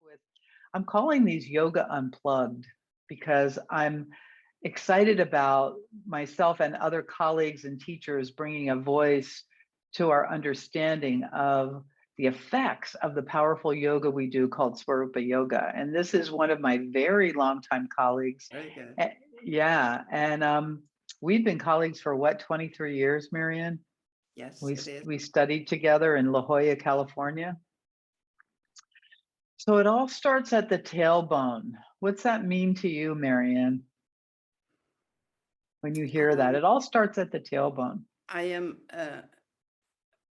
with I'm calling these yoga unplugged because I'm excited about myself and other colleagues and teachers bringing a voice to our understanding of the effects of the powerful yoga we do called Swarupa Yoga. And this is one of my very longtime colleagues. Very good. Eh, Yeah, and we've been colleagues for what, 23 years, Marianne? Yes, We it is. we studied together in La Jolla, California. So it all starts at the tailbone. What's that mean to you, Marianne, when you hear that? Um, It all starts at the tailbone. I am a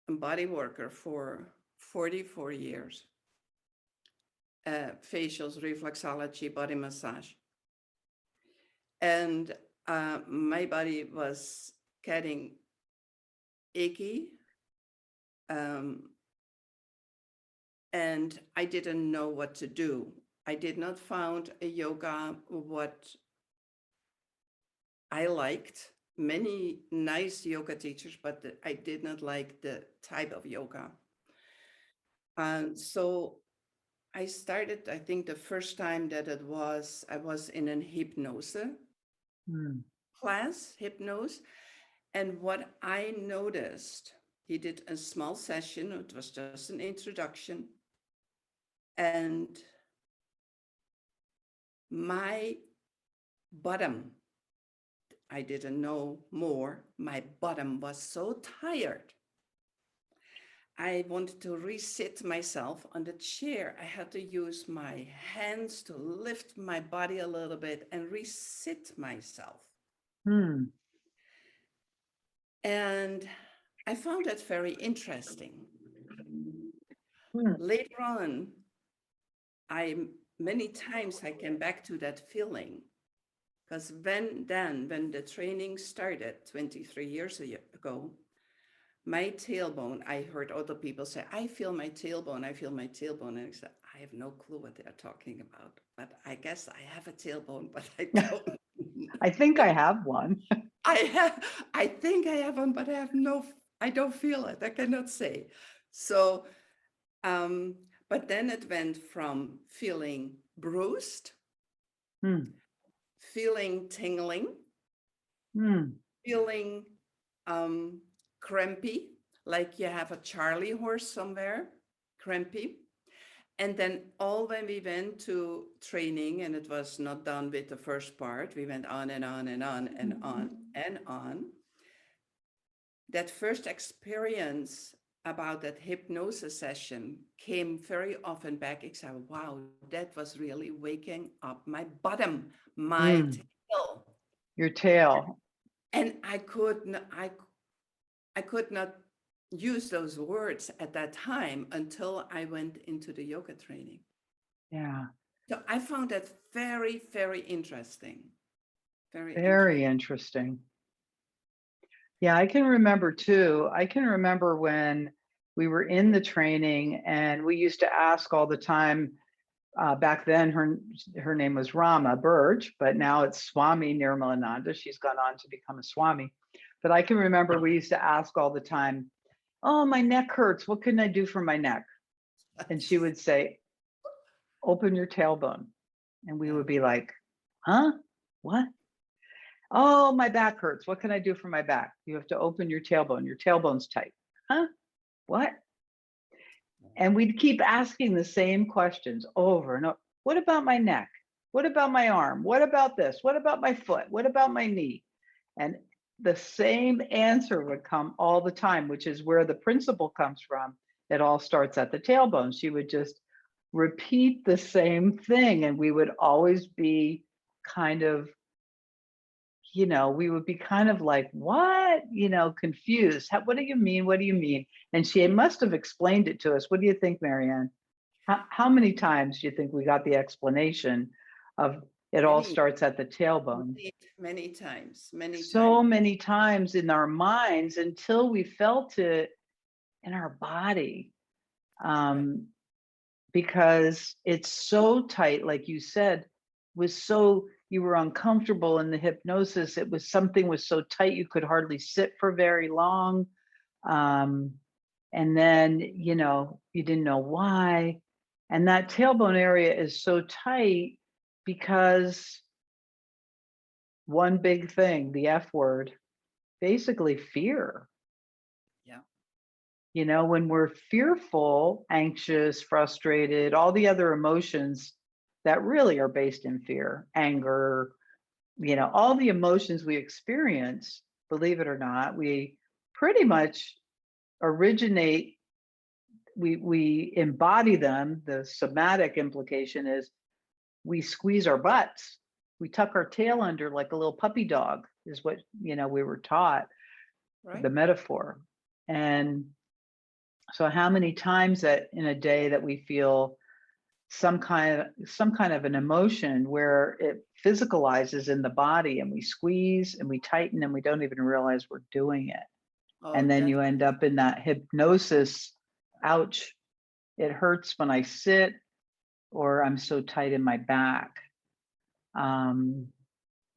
body worker for 44 years. Facials, reflexology, body massage. And my body was getting achy. Um, and I didn't know what to do. I did not found a yoga what I liked. Many nice yoga teachers, but I did not like the type of yoga. And so I started, I think the first time that I was in an hypnosis Hmm. class, hypnosis. And what I noticed, he did a small session, it was just an introduction. And my bottom, I didn't know more, my bottom was so tired. I wanted to resit myself on the chair. I had to use my hands to lift my body a little bit and resit myself. Hmm. And I found that very interesting. Hmm. Later on, many times I came back to that feeling because when the training started 23 years ago, my tailbone, I heard other people say, I feel my tailbone, I feel my tailbone. And I said, I have no clue what they're talking about, but I guess I have a tailbone, but I don't. I think I have one. I think I have one, but I don't feel it. I cannot say. So, um, but then it went from feeling bruised, Hmm. feeling tingling, Hmm. feeling um, crampy, like you have a Charlie horse somewhere, crampy. And then all when we went to training, and it was not done with the first part, we went on and on and on and on and on. That first experience about that hypnosis session came very often back. I said, wow, that was really waking up my bottom, my Hmm. tail. Your tail. And I could not use those words at that time until I went into the yoga training. Yeah. So I found that very, very interesting. Very interesting. Very interesting. Yeah, I can remember too. I can remember when we were in the training and we used to ask all the time. Back then, her name was Rama Burge, but now it's Swami Nirmalananda. She's gone on to become a Swami. But I can remember we used to ask all the time, "Oh, my neck hurts. What can I do for my neck?" And she would say, "Open your tailbone." And we Yeah. would be like, "Huh? What? Oh, my back hurts. What can I do for my back?" You have to open your tailbone. Your tailbone's tight. Huh? What? And we'd keep asking the same questions over and over. What about my neck? What about my arm? What about this? What about my foot? What about my knee? And the same answer would come all the time, which is where the principle comes from. It all starts at the tailbone. She would just repeat the same thing, and we would always be kind of, we would be kind of like, what, confused. What do you mean? What do you mean? And she must have explained it to us. What do you think, Marianne? How many times do you think we got the explanation of it all Many, starts at the tailbone? many times, many times. So many times in our minds until we felt it in our body. Right. Um, because it's so tight, like you said, was so you were uncomfortable in the hypnosis. It was something was so tight you could hardly sit for very long. And then, you didn't know why. And that tailbone area is so tight because one big thing, the F word, basically fear. Yeah. You know, when we're fearful, anxious, frustrated, all the other emotions that really are based in fear, anger, you know, all the emotions we experience, believe it or not, we pretty much originate, we embody them. The somatic implication is we squeeze our butts, we tuck our tail under like a little puppy dog, is what, you know, we were taught, Right. the metaphor. And so how many times that in a day that we feel some kind of an emotion where it physicalizes in the body, and we squeeze and we tighten and we don't even realize we're doing it. Oh, And then that. you end up in that hypnosis. Ouch, it hurts when I sit, or I'm so tight in my back. um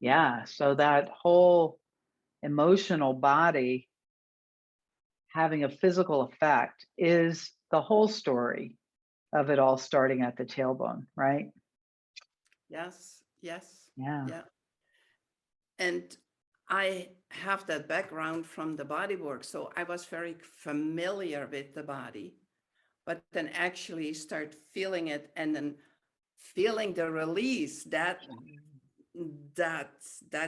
yeah, so that whole emotional body having a physical effect is the whole story of it all starting at the tailbone, right? Yes. Yes. Yeah. Yeah. And I have that background from the body work, so I was very familiar with the body, but then actually start feeling it, and then feeling the release, that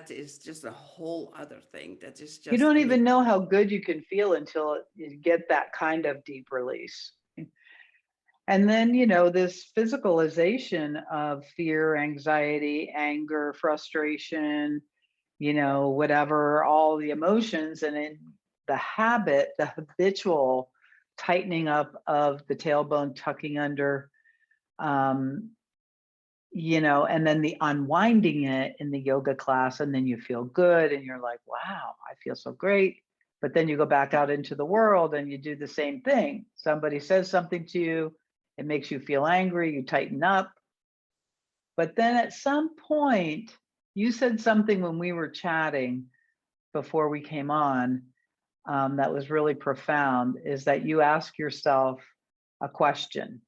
is just a whole other thing. That is You just don't amazing. even know how good you can feel until you get that kind of deep release. And then, you know, this physicalization of fear, anxiety, anger, frustration, you know, whatever, all the emotions, and then the habit, the habitual tightening up of the tailbone, tucking under, um, you know, and then the unwinding it in the yoga class, and then you feel good and you're like, wow, I feel so great. But then you go back out into the world and you do the same thing. Somebody says something to you, it makes you feel angry, you tighten up. But then at some point, you said something when we were chatting before we came on, that was really profound, is that you ask yourself a question.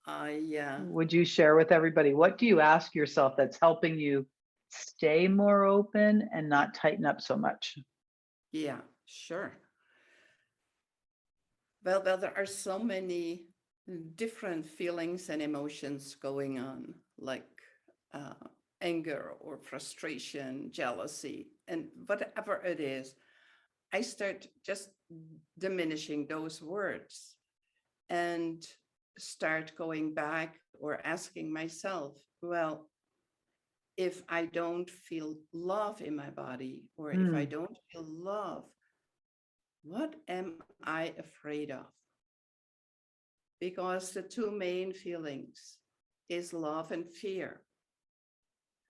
Yeah. Would you share with everybody, what do you ask yourself that's helping you stay more open and not tighten up so much? Yeah, sure. Well, there are so many different feelings and emotions going on, like uh, anger or frustration, jealousy, and whatever it is. I start just diminishing those words and start going back or asking myself, well, if I don't feel love in my body, or if I Hmm. don't feel love, what am I afraid of? Because the two main feelings is love and fear.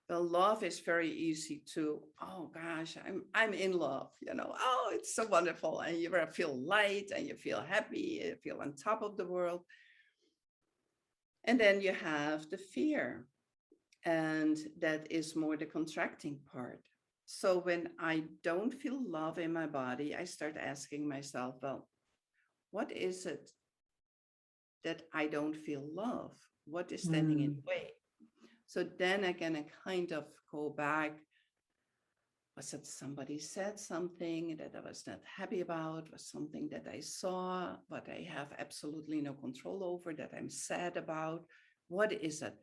Well, love is very easy to, oh gosh, I'm in love, you know, oh, it's so wonderful. And you feel light and you feel happy, you feel on top of the world. And then you have the fear, and that is more the contracting part. So when I don't feel love in my body, I start asking myself, well, what is it that I don't feel love? What is standing in Hmm. the way? So then I can kind of go back. Was it somebody said something that I was not happy about? Was something that I saw, but I have absolutely no control over, that I'm sad about? What is it?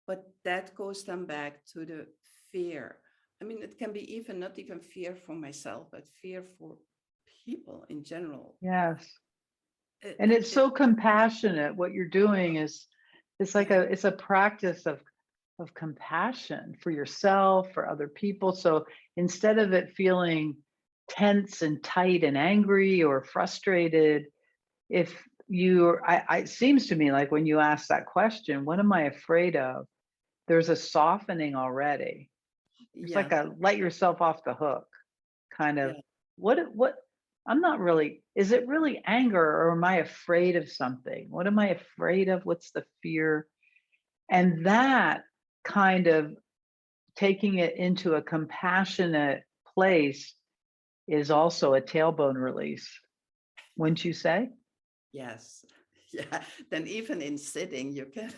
But that goes then back to the fear. I mean, it can be even not even fear for myself, but fear for people in general. Yes. It, And it's it so compassionate. What you're doing is, it's like yeah, it's a practice of compassion for yourself, for other people. So instead of it feeling tense and tight and angry or frustrated, if it seems to me like when you ask that question, what am I afraid of? There's a softening already. There's yeah, like a let yourself off the hook kind of. yeah, What I'm not really, is it really anger, or am I afraid of something? What am I afraid of? What's the fear? And that kind of taking it into a compassionate place is also a tailbone release, wouldn't you say? yes, Yeah, then even in sitting, you can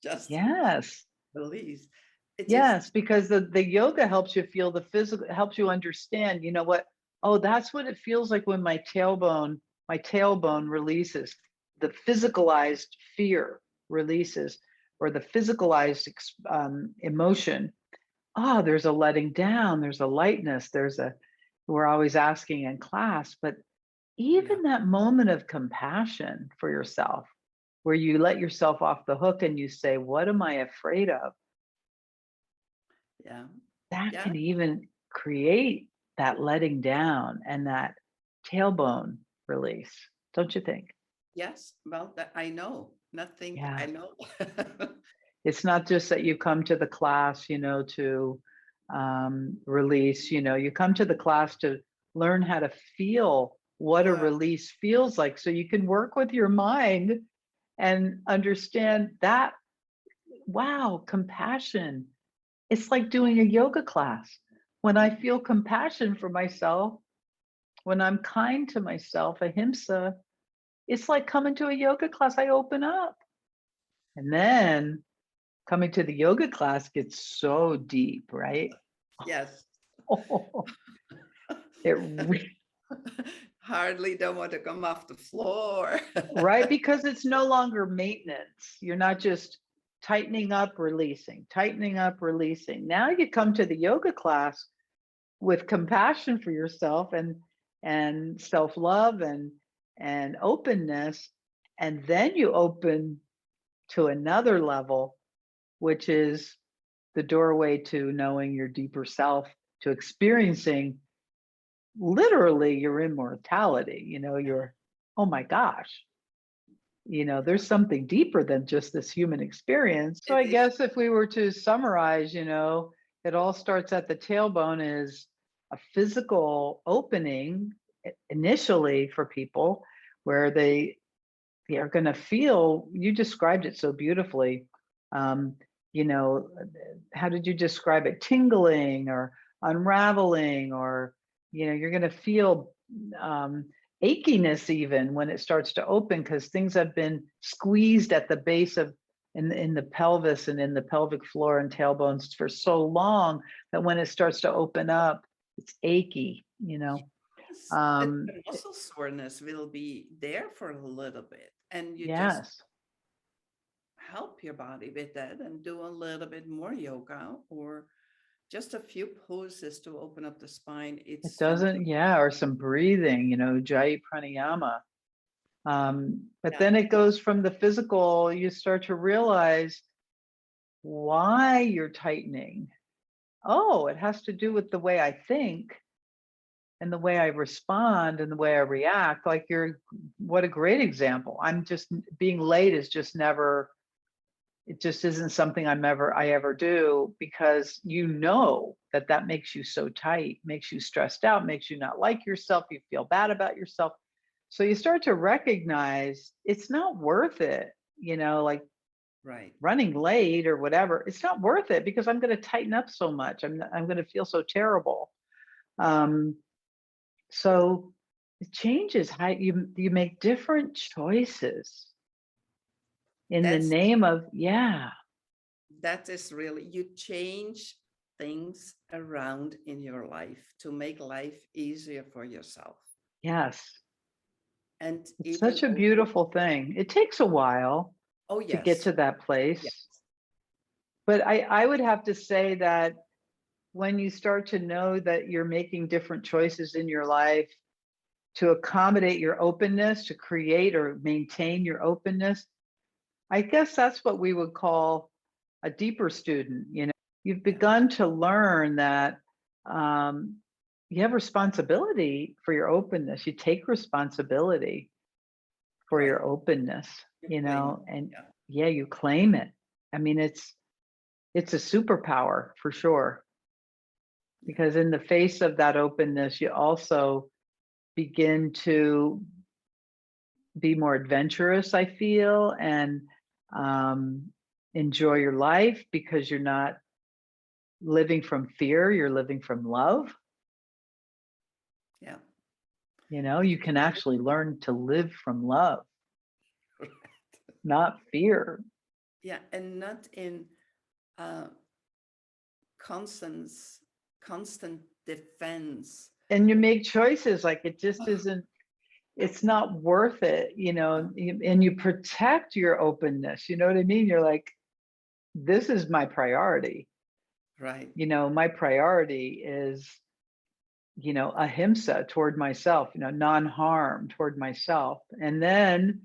just Yes. release. It just, Yes, because the yoga helps you feel the physical, helps you understand, you know what? Oh, that's what it feels like when my tailbone releases. The physicalized fear releases, or the physicalized emotion. Oh, there's a letting down, there's a lightness, we're always asking in class, but yeah, even that moment of compassion for yourself, where you let yourself off the hook and you say, what am I afraid of? yeah, That yeah, can even create that letting down and that tailbone release, don't you think? yes. Well, that I know. Not think, I Yeah. know. It's not just that you come to the class, to release, you come to the class to learn how to feel what a Well, release feels like so you can work with your mind and understand that, wow, compassion. It's like doing a yoga class. When I feel compassion for myself, when I'm kind to myself, ahimsa, it's like coming to a yoga class. I open up. And then coming to the yoga class gets so deep, right? yes. It re- Hardly don't want to come off the floor. right, because it's no longer maintenance. You're not just tightening up, releasing. Now you come to the yoga class with compassion for yourself and self-love and openness, and then you open to another level, which is the doorway to knowing your deeper self, to experiencing literally your immortality, your, oh my gosh, there's something deeper than just this human experience. So It I is. guess if we were to summarize, it all starts at the tailbone, is a physical opening initially for people, where they are going to feel, you described it so beautifully. um, you know how did you describe it? Tingling or unraveling, or you're going to feel um, achiness even when it starts to open, because things have been squeezed at the base of, in the pelvis and in the pelvic floor and tailbones for so long, that when it starts to open up, it's achy. Yes, um, the muscle soreness will be there for a little bit, and you just yes. help your body with that and do a little bit more yoga or just a few poses to open up the spine. It It's doesn't, fantastic. yeah, or some breathing, Jai Pranayama. But Yeah, then it goes from the physical, you start to realize why you're tightening. Oh, it has to do with the way I think and the way I respond and the way I react. Like what a great example. I'm just being late is just never, it just isn't something I ever do, because that makes you so tight, makes you stressed out, makes you not like yourself, you feel bad about yourself. So you start to recognize it's not worth it, like right. running late or whatever. It's not worth it, because I'm going to tighten up so much. I'm going to feel so terrible. Um, so it changes how you make different choices in the That's name of, yeah, that is really, you change things around in your life to make life easier for yourself. yes. And It's even such a open. beautiful thing. It takes a while Oh to get yes, to that yes, place. But I would have to say that when you start to know that you're making different choices in your life to accommodate your openness, to create or maintain your openness, I guess that's what we would call a deeper student. You've yeah, begun to learn that um, you have responsibility for your openness. You take responsibility for right. your openness, You claim it. and Yeah, yeah, you claim it. I mean, it's a superpower for sure, yeah, because in the face of that openness, you also begin to be more adventurous, I feel, and um, enjoy your life, because you're not living from fear, you're living from love. yeah. You can actually learn to live from love. not fear. Yeah, and not in uh, constant constant defense. And you make choices like it just isn't, it's not worth it, you know, and you protect your openness. You know what I mean? You're like, this is my priority. Right. You know, my priority is, you know, ahimsa toward myself, you know, non-harm toward myself. And then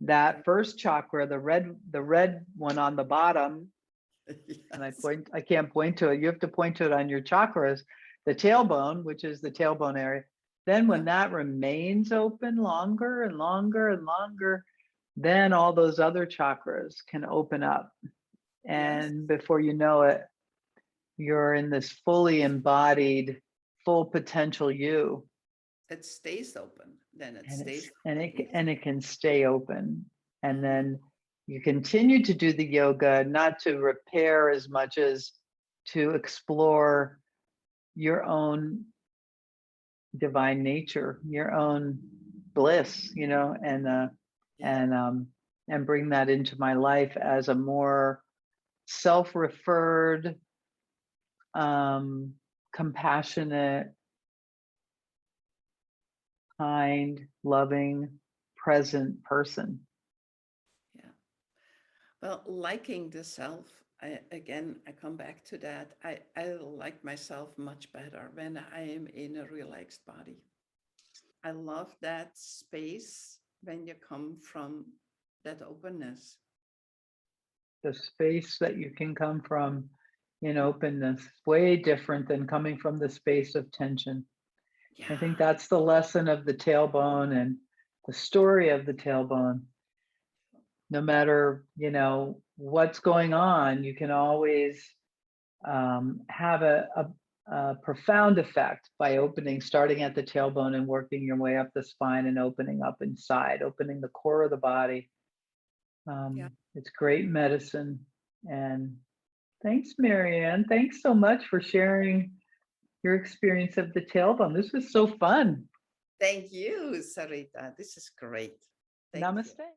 that first chakra, the red one on the bottom, and Yes. I can't point to it. You have to point to it on your chakras, the tailbone, which is the tailbone area. Then when that remains open longer and longer and longer, then all those other chakras can open up. Yes. And before you know it, you're in this fully embodied, full potential you. It stays open. Then it And stays open. and it can stay open. And Mhm. then you continue to do the yoga, not to repair as much as to explore your own divine nature, your own bliss, you know, Yeah. and bring that into my life as a more self-referred, um, compassionate, kind, loving, present person. Yeah. Well, liking the self, I come back to that. I like myself much better when I am in a relaxed body. I love that space when you come from that openness. The space that you can come from in openness, way different than coming from the space of tension. I think Yeah. that's the lesson of the tailbone and the story of the tailbone. No matter, you know, what's going on, you can always have a profound effect by opening, starting at the tailbone and working your way up the spine and opening up inside, opening the core of the body. Yeah. It's great medicine. And thanks, Marianne. Thanks so much for sharing your experience of the tailbone. This was so fun. Thank you, Sarita. This is great. Thank you. Namaste.